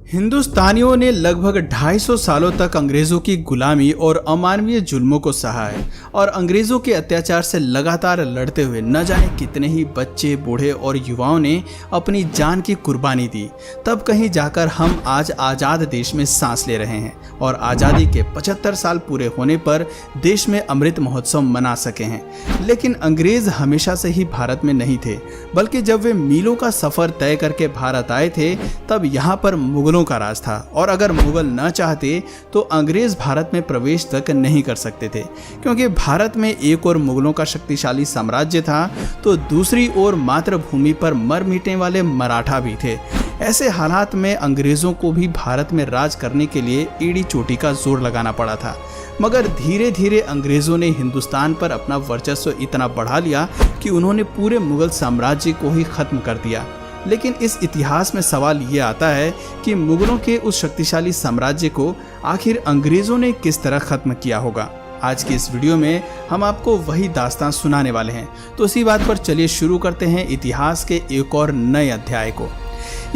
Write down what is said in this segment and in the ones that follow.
हिंदुस्तानियों ने लगभग 250 सालों तक अंग्रेजों की गुलामी और अमानवीय जुल्मों को सहा है और अंग्रेजों के अत्याचार से लगातार लड़ते हुए न जाने कितने ही बच्चे, बूढ़े और युवाओं ने अपनी जान की कुर्बानी दी। तब कहीं जाकर हम आज आज़ाद देश में सांस ले रहे हैं और आज़ादी के 75 साल पूरे होने पर देश में अमृत महोत्सव मना सके हैं। लेकिन अंग्रेज हमेशा से ही भारत में नहीं थे, बल्कि जब वे मीलों का सफर तय करके भारत आए थे तब यहाँ पर मुगलों का राज था और अगर मुगल न चाहते तो अंग्रेज भारत में प्रवेश तक नहीं कर सकते थे, क्योंकि भारत में एक और मुगलों का शक्तिशाली साम्राज्य था तो दूसरी ओर मातृभूमि पर मर मिटने वाले मराठा भी थे। ऐसे हालात में अंग्रेजों को भी भारत में राज करने के लिए एड़ी चोटी का जोर लगाना पड़ा था। मगर धीरे धीरे अंग्रेजों ने हिंदुस्तान पर अपना वर्चस्व इतना बढ़ा लिया कि उन्होंने पूरे मुगल साम्राज्य को ही खत्म कर दिया। लेकिन इस इतिहास में सवाल ये आता है कि मुगलों के उस शक्तिशाली साम्राज्य को आखिर अंग्रेजों ने किस तरह खत्म किया होगा। आज की इस वीडियो में हम आपको वही दास्तान सुनाने वाले हैं। तो इसी बात पर चलिए शुरू करते हैं इतिहास के एक और नए अध्याय को।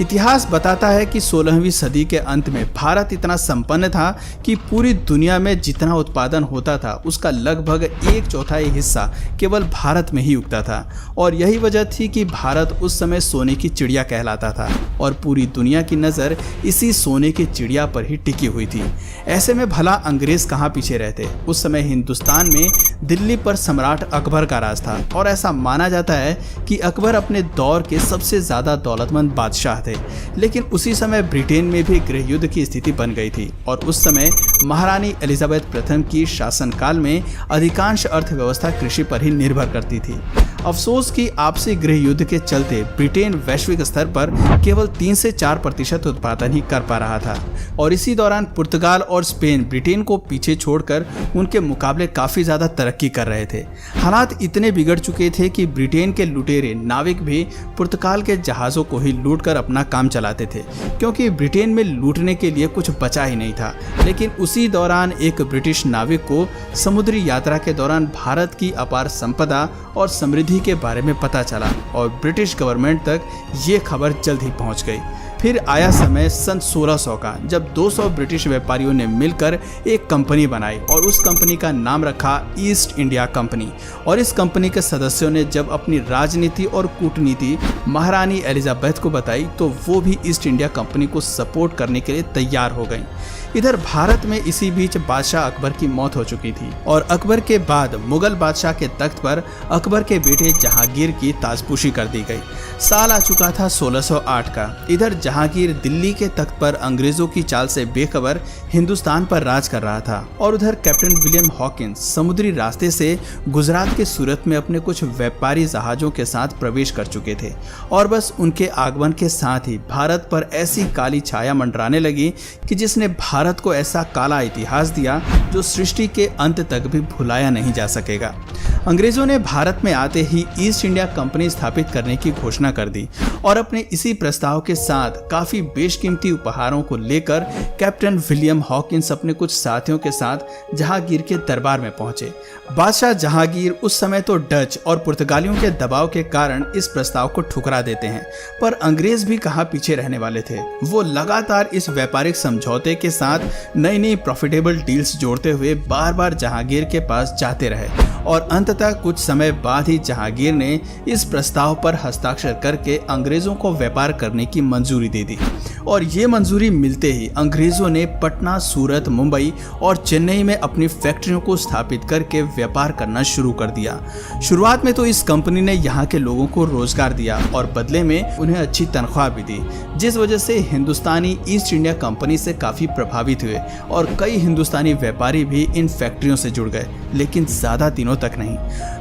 इतिहास बताता है कि 16वीं सदी के अंत में भारत इतना संपन्न था कि पूरी दुनिया में जितना उत्पादन होता था उसका लगभग 1/4 हिस्सा केवल भारत में ही उगता था और यही वजह थी कि भारत उस समय सोने की चिड़िया कहलाता था और पूरी दुनिया की नज़र इसी सोने की चिड़िया पर ही टिकी हुई थी। ऐसे में भला अंग्रेज कहाँ पीछे रहते। उस समय हिंदुस्तान में दिल्ली पर सम्राट अकबर का राज था और ऐसा माना जाता है कि अकबर अपने दौर के सबसे ज़्यादा दौलतमंद बादशाह थे। लेकिन उसी समय ब्रिटेन में भी गृह युद्ध की स्थिति बन गई थी और उस समय महारानी एलिजाबेथ प्रथम की शासनकाल में अधिकांश अर्थव्यवस्था कृषि पर ही निर्भर करती थी। अफसोस कि आपसी गृह युद्ध के चलते ब्रिटेन वैश्विक स्तर पर केवल 3 से 4% उत्पादन ही कर पा रहा था और इसी दौरान पुर्तगाल और स्पेन ब्रिटेन को पीछे छोड़कर उनके मुकाबले काफ़ी ज़्यादा तरक्की कर रहे थे। हालात इतने बिगड़ चुके थे कि ब्रिटेन के लुटेरे नाविक भी पुर्तगाल के जहाज़ों को ही लूटकर अपना काम चलाते थे, क्योंकि ब्रिटेन में लूटने के लिए कुछ बचा ही नहीं था। लेकिन उसी दौरान एक ब्रिटिश नाविक को समुद्री यात्रा के दौरान भारत की अपार संपदा और समृद्धि के बारे में पता चला और ब्रिटिश गवर्नमेंट तक ये खबर जल्द ही पहुंच गई। फिर आया समय सन 1600 का, जब 200 ब्रिटिश व्यापारियों ने मिलकर एक कंपनी बनाई और उस कंपनी का नाम रखा ईस्ट इंडिया कंपनी। और इस कंपनी के सदस्यों ने जब अपनी राजनीति और कूटनीति महारानी एलिजाबेथ को बताई तो वो भी ईस्ट इंडिया कंपनी को सपोर्ट करने के लिए तैयार हो गई। इधर भारत में इसी बीच बादशाह अकबर की मौत हो चुकी थी और अकबर के बाद मुगल बादशाह के तख्त पर अकबर के बेटे जहांगीर की ताजपोशी कर दी गई। साल आ चुका था 1608 का। इधर जहांगीर दिल्ली के तख्त पर अंग्रेजों की चाल से बेखबर हिंदुस्तान पर राज कर रहा था और उधर कैप्टन विलियम हॉकिंस समुद्री रास्ते से गुजरात के सूरत में अपने कुछ व्यापारी जहाजों के साथ प्रवेश कर चुके थे और बस उनके आगमन के साथ ही भारत पर ऐसी काली छाया मंडराने लगी कि जिसने भारत को ऐसा काला इतिहास दिया जो सृष्टि के अंत तक भी भुलाया नहीं जा सकेगा। अंग्रेजों ने भारत में आते ही ईस्ट इंडिया कंपनी स्थापित करने की घोषणा कर दी और अपने इसी प्रस्ताव के साथ काफी बेशकीमती उपहारों को लेकर कैप्टन विलियम हॉकिंस अपने कुछ साथियों के साथ जहांगीर के दरबार में पहुंचे। बादशाह जहांगीर उस समय तो डच और पुर्तगालियों के दबाव के कारण इस प्रस्ताव को ठुकरा देते हैं, पर अंग्रेज भी कहाँ पीछे रहने वाले थे। वो लगातार इस व्यापारिक समझौते के साथ नई नई प्रॉफिटेबल डील्स जोड़ते हुए बार बार जहांगीर के पास जाते रहे और अंततः कुछ समय बाद ही जहांगीर ने इस प्रस्ताव पर हस्ताक्षर करके अंग्रेजों को व्यापार करने की मंजूरी दे दी। और ये मंजूरी मिलते ही अंग्रेजों ने पटना, सूरत, मुंबई और चेन्नई में अपनी फैक्ट्रियों को स्थापित करके व्यापार करना शुरू कर दिया। शुरुआत में तो इस कंपनी ने यहाँ के लोगों को रोजगार दिया और बदले में उन्हें अच्छी तनख्वाह भी दी, जिस वजह से हिंदुस्तानी ईस्ट इंडिया कंपनी से काफ़ी प्रभावित हुए और कई हिंदुस्तानी व्यापारी भी इन फैक्ट्रियों से जुड़ गए, लेकिन ज़्यादा दिनों तक नहीं।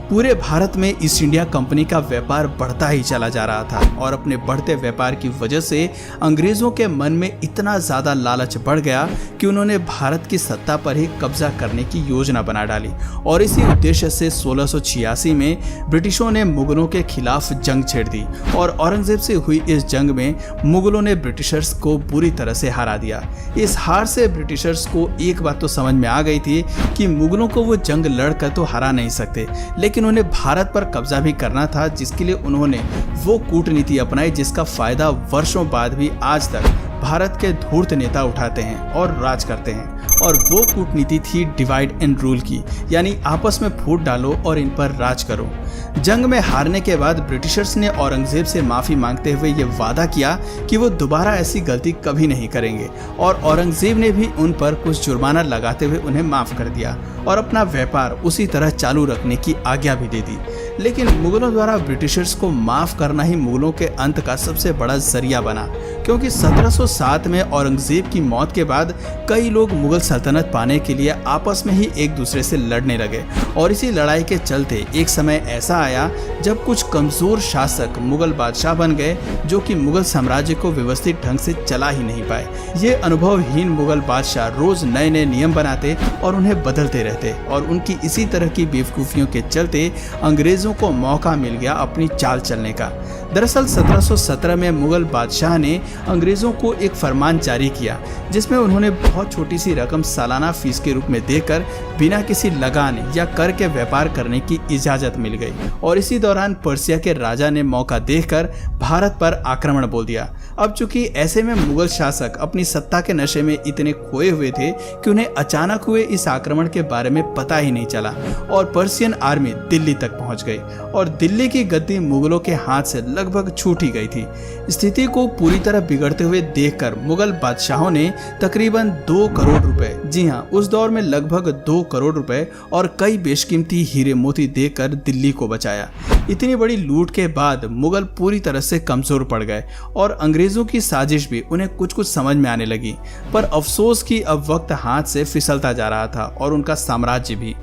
पूरे भारत में ईस्ट इंडिया कंपनी का व्यापार बढ़ता ही चला जा रहा था और अपने बढ़ते व्यापार की वजह से अंग्रेजों के मन में इतना ज़्यादा लालच बढ़ गया कि उन्होंने भारत की सत्ता पर ही कब्जा करने की योजना बना डाली और इसी उद्देश्य से 1686 में ब्रिटिशों ने मुगलों के खिलाफ जंग छेड़ दी और औरंगजेब से हुई इस जंग में मुगलों ने ब्रिटिशर्स को बुरी तरह से हरा दिया। इस हार से ब्रिटिशर्स को एक बात तो समझ में आ गई थी कि मुगलों को वो जंग लड़कर तो हरा नहीं सकते, लेकिन उन्हें भारत पर कब्जा भी करना था, जिसके लिए उन्होंने वो कूटनीति अपनाई जिसका फायदा वर्षों बाद भी आज तक भारत के धूर्त नेता उठाते हैं और राज करते हैं। और वो कूटनीति थी डिवाइड एंड रूल की, यानी आपस में फूट डालो और इन पर राज करो। जंग में हारने के बाद ब्रिटिशर्स ने औरंगजेब से माफी मांगते हुए ये वादा किया कि वो दोबारा ऐसी गलती कभी नहीं करेंगे, और औरंगजेब ने भी उन पर कुछ जुर्माना लगाते हुए उन्हें माफ कर दिया और अपना व्यापार उसी तरह चालू रखने की आज्ञा भी दे दी। लेकिन मुगलों द्वारा ब्रिटिशर्स को माफ करना ही मुगलों के अंत का सबसे बड़ा जरिया बना, क्योंकि 1707 में औरंगजेब की मौत के बाद कई लोग मुगल सल्तनत पाने के लिए आपस में ही एक दूसरे से लड़ने लगे। और इसी लड़ाई के चलते एक समय ऐसा आया जब कुछ कमजोर शासक मुगल बादशाह बन गए, जो कि मुगल साम्राज्य को व्यवस्थित ढंग से चला ही नहीं पाए। ये अनुभवहीन मुगल बादशाह रोज नए नए नियम बनाते और उन्हें बदलते रहते, और उनकी इसी तरह की बेवकूफियों के चलते अंग्रेजों को मौका मिल गया अपनी चाल चलने का। दरअसल 1717 में मुगल बादशाह ने अंग्रेजों को एक फरमान जारी किया, जिसमें उन्होंने बहुत छोटी सी रकम सालाना फीस के रूप में देकर बिना किसी लगान या कर के व्यापार करने की इजाजत मिल गई। और इसी दौरान पर्सिया के राजा ने मौका देखकर भारत पर आक्रमण बोल दिया। अब चूंकि ऐसे में मुगल शासक अपनी सत्ता के नशे में इतने खोए हुए थे कि उन्हें अचानक हुए इस आक्रमण के बारे में पता ही नहीं चला, और पर्सियन आर्मी दिल्ली तक पहुंच गई और दिल्ली की गद्दी मुगलों के हाथ से लगभग छूट ही गई थी। स्थिति को पूरी तरह बिगड़ते हुए देखकर मुगल बादशाहों ने तकरीबन 2 करोड़ रुपए, जी हाँ, उस दौर में लगभग 2 करोड़ रुपए और कई बेशकीमती हीरे मोती देकर दिल्ली को बचाया। इतनी बड़ी लूट के बाद मुगल पूरी तरह से कमजोर पड़ गए और अंग्रेजों की साजिश भी उन्हें कुछ कुछ समझ में आने लगी। पर अफसोस कि अब वक्त हाथ से फिसलता जा रहा था और उनका साम्राज्य भी।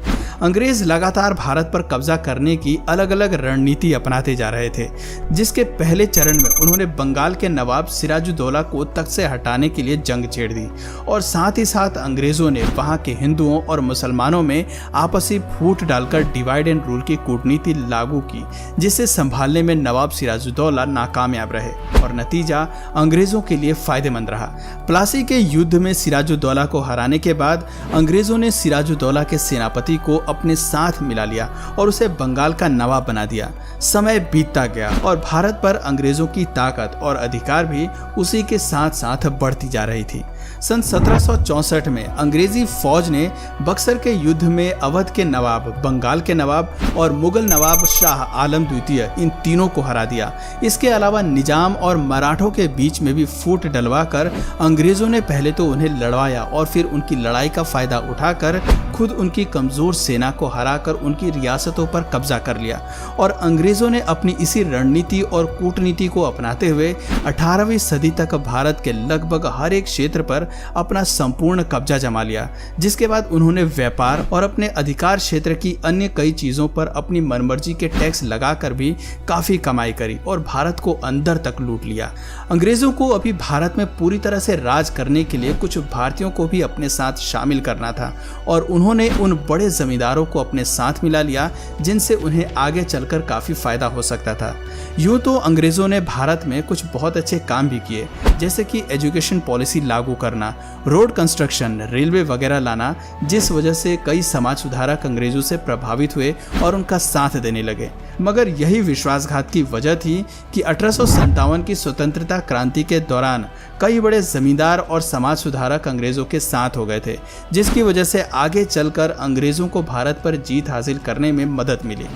अंग्रेज लगातार भारत पर कब्जा करने की अलग अलग रणनीति अपनाते जा रहे थे, जिसके पहले चरण में उन्होंने बंगाल के नवाब सिराजुद्दौला को तख्त से हटाने के लिए जंग छेड़ दी, और साथ ही साथ अंग्रेजों ने वहां के हिंदुओं और मुसलमानों में आपसी फूट डालकर डिवाइड एंड रूल की कूटनीति लागू की, जिसे संभालने में नवाब सिराजुद्दौला नाकामयाब रहे और नतीजा अंग्रेजों के लिए फायदेमंद रहा। प्लासी के युद्ध में सिराजुद्दौला को हराने के बाद अंग्रेजों ने सिराजुद्दौला के सेनापति को अपने साथ मिला लिया और उसे बंगाल का नवाब बना दिया। समय बीतता गया और भारत पर अंग्रेजों की ताकत और अधिकार भी उसी के साथ साथ बढ़ती जा रही थी। सन 1764 में अंग्रेजी फौज ने बक्सर के युद्ध में अवध के नवाब, बंगाल के नवाब और मुगल नवाब शाह आलम द्वितीय, इन तीनों को हरा दिया। इसके अलावा निजाम और मराठों के बीच में भी फूट डलवाकर अंग्रेजों ने पहले तो उन्हें लड़वाया और फिर उनकी लड़ाई का फायदा उठाकर खुद उनकी कमजोर सेना को हराकर उनकी रियासतों पर कब्जा कर लिया। और अंग्रेजों ने अपनी इसी रणनीति और कूटनीति को अपनाते हुए 18वीं सदी तक भारत के लगभग हर एक क्षेत्र पर अपना संपूर्ण कब्जा जमा लिया, जिसके बाद उन्होंने व्यापार और अपने अधिकार क्षेत्र की अन्य कई चीजों पर अपनी मनमर्जी के टैक्स लगाकर भी काफी कमाई करी और भारत को अंदर तक लूट लिया। अंग्रेजों को अभी भारत में पूरी तरह से राज करने के लिए कुछ भारतीयों को भी अपने साथ शामिल करना था, और उन्होंने उन बड़े जमींदारों को अपने साथ मिला लिया जिनसे उन्हें आगे चलकर काफी फायदा हो सकता था। यूं तो अंग्रेजों ने भारत में कुछ बहुत अच्छे काम भी किए, जैसे कि एजुकेशन पॉलिसी लागू करना, रोड कंस्ट्रक्शन, रेलवे वगैरह लाना, जिस वजह से कई समाज सुधारक अंग्रेजों से प्रभावित हुए और उनका साथ देने लगे। मगर यही विश्वासघात की वजह थी कि 1857 की स्वतंत्रता क्रांति के दौरान कई बड़े जमींदार और समाज सुधारक अंग्रेजों के साथ हो गए थे, जिसकी वजह से आगे चलकर अंग्रेजों को भारत पर जीत हासिल करने में मदद मिली।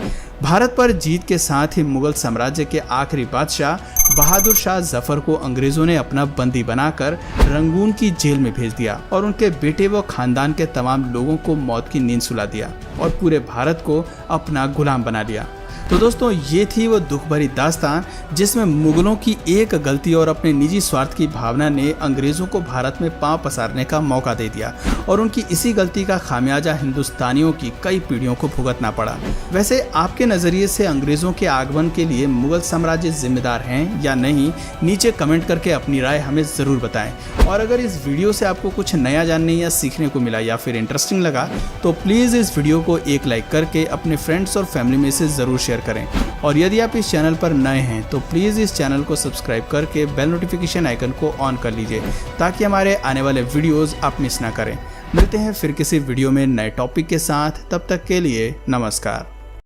भारत पर जीत के साथ ही मुगल साम्राज्य के आखिरी बादशाह बहादुर शाह जफर को अंग्रेजों ने अपना बंदी बनाकर रंगून की जेल में भेज दिया और उनके बेटे व खानदान के तमाम लोगों को मौत की नींद सुला दिया और पूरे भारत को अपना गुलाम बना लिया। तो दोस्तों, ये थी वो दुख भरी दास्तान जिसमें मुगलों की एक गलती और अपने निजी स्वार्थ की भावना ने अंग्रेजों को भारत में पांव पसारने का मौका दे दिया, और उनकी इसी गलती का खामियाजा हिंदुस्तानियों की कई पीढ़ियों को भुगतना पड़ा। वैसे आपके नज़रिए से अंग्रेजों के आगमन के लिए मुगल साम्राज्य जिम्मेदार हैं या नहीं, नीचे कमेंट करके अपनी राय हमें ज़रूर बताएं। और अगर इस वीडियो से आपको कुछ नया जानने या सीखने को मिला या फिर इंटरेस्टिंग लगा, तो प्लीज़ इस वीडियो को एक लाइक करके अपने फ्रेंड्स और फैमिली में से ज़रूर शेयर करें। और यदि आप इस चैनल पर नए हैं तो प्लीज़ इस चैनल को सब्सक्राइब करके बेल नोटिफिकेशन आइकन को ऑन कर लीजिए, ताकि हमारे आने वाले वीडियोस आप मिस ना करें। मिलते हैं फिर किसी वीडियो में नए टॉपिक के साथ, तब तक के लिए नमस्कार।